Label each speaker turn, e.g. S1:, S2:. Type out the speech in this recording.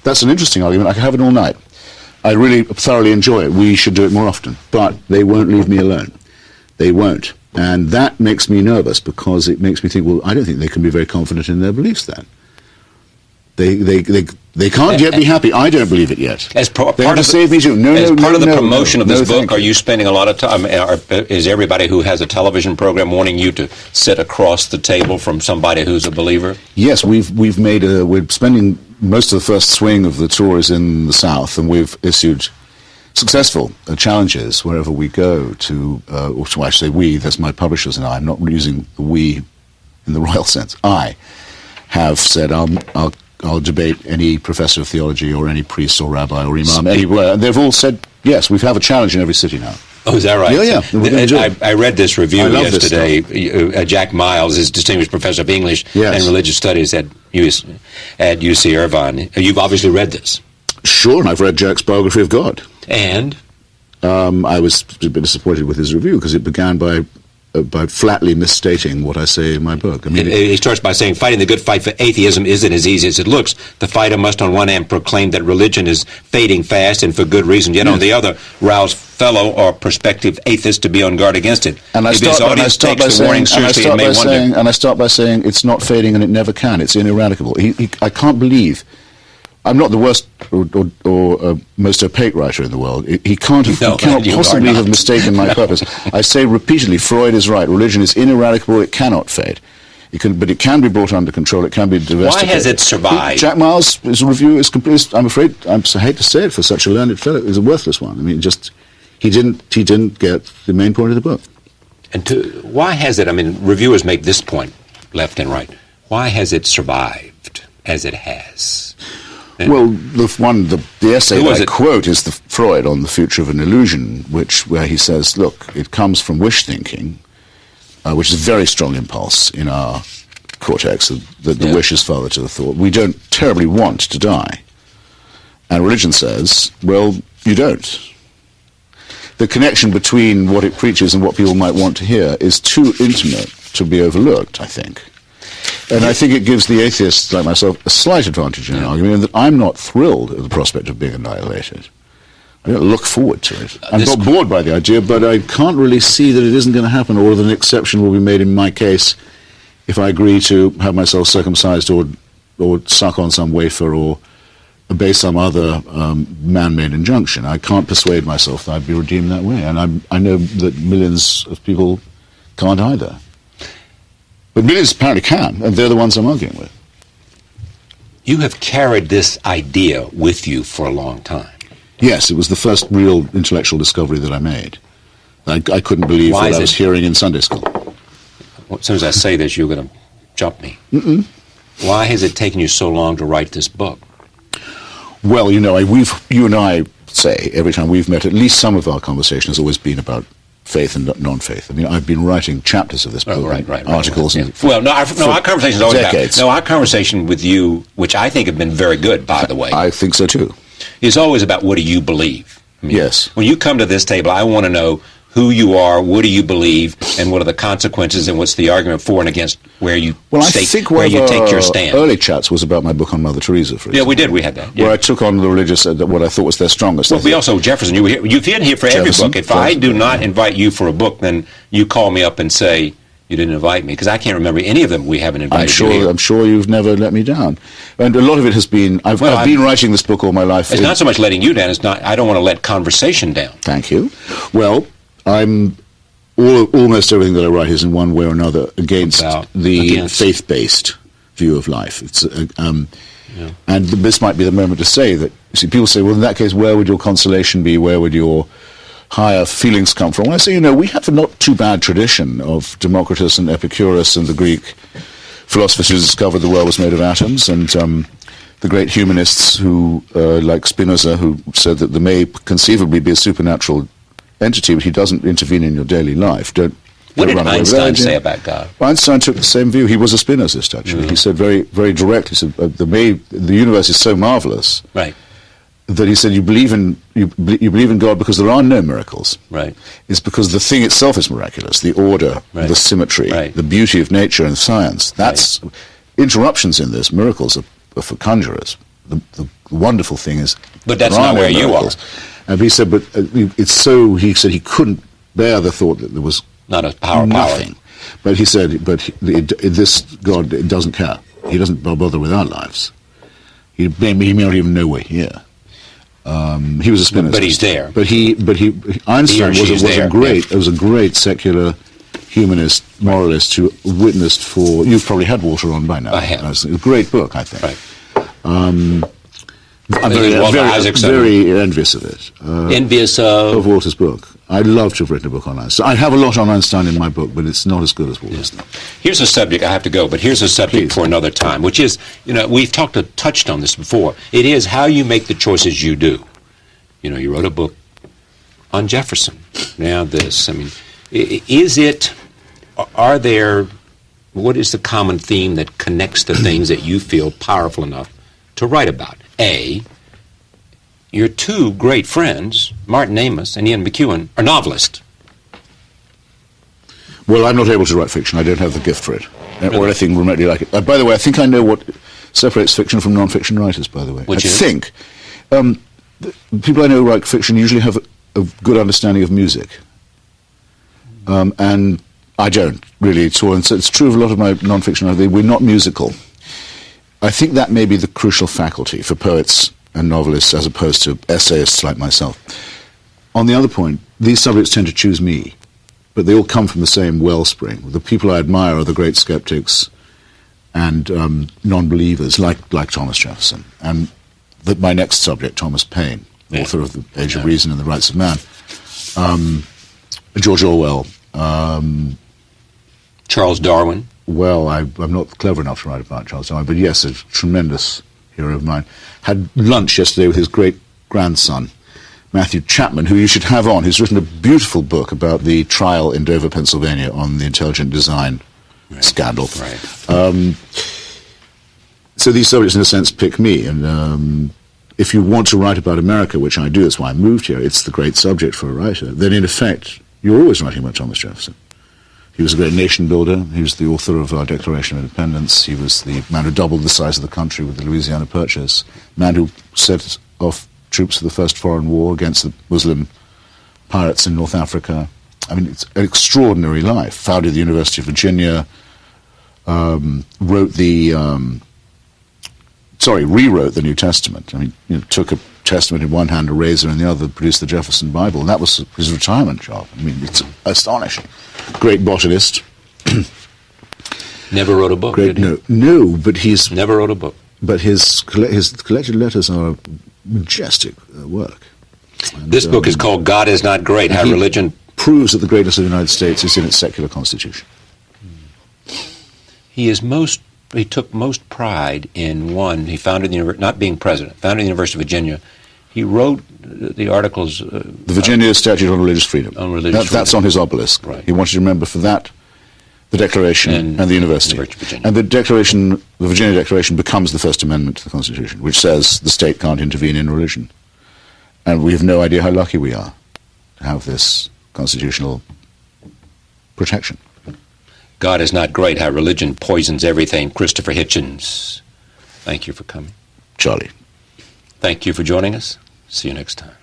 S1: That's an interesting argument. I could have it all night. I really thoroughly enjoy it. We should do it more often. But they won't leave me alone. They won't. And that makes me nervous, because it makes me think, well, I don't think they can be very confident in their beliefs then. They can't yet be happy. I don't believe it yet.
S2: As part
S1: they have to save me too.
S2: As part of the promotion of this book, are you spending a lot of time? Is everybody who has a television program wanting you to sit across the table from somebody who's a believer?
S1: Yes, we're spending most of the first swing of the tour is in the South, and we've issued successful challenges wherever we go to, or I should say we, that's my publishers and I. I'm not using the we in the royal sense. I have said I'll debate any professor of theology or any priest or rabbi or imam anywhere, and they've all said yes. We have a challenge in every city now.
S2: Oh, is that right?
S1: Yeah.
S2: I read this review yesterday. Jack Miles is distinguished professor of English and religious studies at UC Irvine. You've obviously read this.
S1: Sure, and I've read Jack's biography of God.
S2: And?
S1: I was a bit disappointed with his review, because it began by flatly misstating what I say in my book. I mean,
S2: he starts by saying, fighting the good fight for atheism isn't as easy as it looks. The fighter must on one hand proclaim that religion is fading fast and for good reason, yet on the other rouse fellow or prospective atheists to be on guard against it.
S1: And I start by saying it's not fading and it never can. It's ineradicable. I can't believe. I'm not the worst or most opaque writer in the world. He cannot possibly have mistaken my purpose. I say repeatedly, Freud is right. Religion is ineradicable. It cannot fade. But it can be brought under control. It can be domesticated.
S2: Why has it survived?
S1: Jack Miles' review is complete. I'm afraid, I hate to say it for such a learned fellow, it was a worthless one. I mean, he didn't get the main point of the book.
S2: And why has it? I mean, reviewers make this point left and right. Why has it survived as it has?
S1: Well, the essay that I quote is the Freud on the future of an illusion, where he says, look, it comes from wish thinking, which is a very strong impulse in our cortex, that the wish is father to the thought. We don't terribly want to die. And religion says, well, you don't. The connection between what it preaches and what people might want to hear is too intimate to be overlooked, I think. And I think it gives the atheists like myself a slight advantage in an argument, in that I'm not thrilled at the prospect of being annihilated. I don't look forward to it. I'm not bored by the idea, but I can't really see that it isn't going to happen, or that an exception will be made in my case if I agree to have myself circumcised or suck on some wafer or obey some other man-made injunction. I can't persuade myself that I'd be redeemed that way, and I know that millions of people can't either. But millions apparently can, and they're the ones I'm arguing with.
S2: You have carried this idea with you for a long time.
S1: Yes, it was the first real intellectual discovery that I made. I couldn't believe what I was hearing in Sunday school.
S2: As soon as I say this, you're going to jump me.
S1: Mm-mm.
S2: Why has it taken you so long to write this book?
S1: Well, you and I say, every time we've met, at least some of our conversation has always been about faith and non-faith. I mean, I've been writing chapters of this book, articles.
S2: Right. Well, our conversation is always
S1: decades.
S2: about. No, our conversation with you, which I think have been very good, by the way.
S1: I think so too.
S2: Is always about what do you believe. I mean,
S1: yes.
S2: When you come to this table, I want to know who you are, what do you believe, and what are the consequences, and what's the argument for and against where you take your stand.
S1: Early chats was about my book on Mother Teresa, for example.
S2: Yeah, we had that. Yeah.
S1: Where I took on the religious, what I thought was their strongest.
S2: Well, we also, Jefferson, you've been here for every book. If I do not invite you for a book, then you call me up and say, you didn't invite me, because I can't remember any of them we haven't invited you here.
S1: I'm sure you've never let me down. And a lot of it has been, I've been writing this book all my life.
S2: It's not so much letting you down, I don't want to let conversation down.
S1: Thank you. Well, almost everything that I write is in one way or another against faith-based view of life. It's and this might be the moment to say that, people say, well, in that case, where would your consolation be? Where would your higher feelings come from? Well, I say, we have a not too bad tradition of Democritus and Epicurus and the Greek philosophers who discovered the world was made of atoms, and the great humanists who, like Spinoza, who said that there may conceivably be a supernatural entity, but he doesn't intervene in your daily life.
S2: What did Einstein say about God?
S1: Einstein took the same view. He was a Spinozist, actually. Mm-hmm. He said very, very directly, he said, the universe is so marvelous,
S2: right,
S1: that he said you believe in God because there are no miracles.
S2: Right.
S1: It's because the thing itself is miraculous, the order, the symmetry, the beauty of nature and science. That's interruptions in this. Miracles are for conjurers. the wonderful thing is...
S2: But that's not where you are.
S1: And he said, but it's so... He said he couldn't bear the thought that there was
S2: not a power.
S1: Nothing. But he said, this God doesn't care. He doesn't bother with our lives. He may not even know we're here. He was a Spinozist.
S2: But he's there.
S1: But Einstein was a great secular humanist, moralist who witnessed for... You've probably had Walter on by now.
S2: I have.
S1: It's a great book, I think.
S2: Right.
S1: I'm very envious of it.
S2: Envious of
S1: Walter's book. I'd love to have written a book on Einstein. I have a lot on Einstein in my book, but it's not as good as Walter's.
S2: Yeah. Here's a subject, I have to go, but here's a subject for another time, which is, we've touched on this before. It is how you make the choices you do. You wrote a book on Jefferson. Now this, what is the common theme that connects the things that you feel powerful enough to write about? A, your two great friends, Martin Amis and Ian McEwan, are novelists.
S1: Well, I'm not able to write fiction. I don't have the gift for it, or anything remotely like it. By the way, I think I know what separates fiction from non-fiction writers, by the way.
S2: Which is?
S1: I think people I know who write fiction usually have a good understanding of music. And I don't, really, at all. And so it's true of a lot of my non-fiction writers. We're not musical. I think that may be the crucial faculty for poets and novelists as opposed to essayists like myself. On the other point, these subjects tend to choose me, but they all come from the same wellspring. The people I admire are the great skeptics and non-believers like Thomas Jefferson. And my next subject, Thomas Paine, author of The Age of Reason and The Rights of Man, George Orwell,
S2: Charles Darwin.
S1: Well, I'm not clever enough to write about Charles Darwin, but yes, a tremendous hero of mine. Had lunch yesterday with his great-grandson, Matthew Chapman, who you should have on, who's written a beautiful book about the trial in Dover, Pennsylvania on the intelligent design scandal.
S2: Right.
S1: So these subjects, in a sense, pick me, and if you want to write about America, which I do, that's why I moved here, it's the great subject for a writer, then in effect, you're always writing about Thomas Jefferson. He was a great nation builder. He was the author of our Declaration of Independence. He was the man who doubled the size of the country with the Louisiana Purchase, man who set off troops for the first foreign war against the Muslim pirates in North Africa. It's an extraordinary life. Founded the University of Virginia, rewrote the New Testament. Took a Testament in one hand, a razor in the other, produced the Jefferson Bible, and that was his retirement job. It's astonishing. Great botanist.
S2: Never wrote a book, did he?
S1: No, but he's...
S2: Never wrote a book.
S1: But his collected letters are majestic work. And,
S2: this book is called God Is Not Great, How Religion...
S1: proves that the greatness of the United States is in its secular constitution.
S2: He took most pride in he founded the university, not being president, founded the University of Virginia. He wrote the articles...
S1: the Virginia Statute on Religious Freedom. That's on his obelisk.
S2: Right.
S1: He wanted to remember for that the Declaration and the University. And the Virginia Declaration becomes the First Amendment to the Constitution, which says the state can't intervene in religion. And we have no idea how lucky we are to have this constitutional protection.
S2: God Is Not Great, How Religion Poisons Everything. Christopher Hitchens, thank you for coming.
S1: Charlie.
S2: Thank you for joining us. See you next time.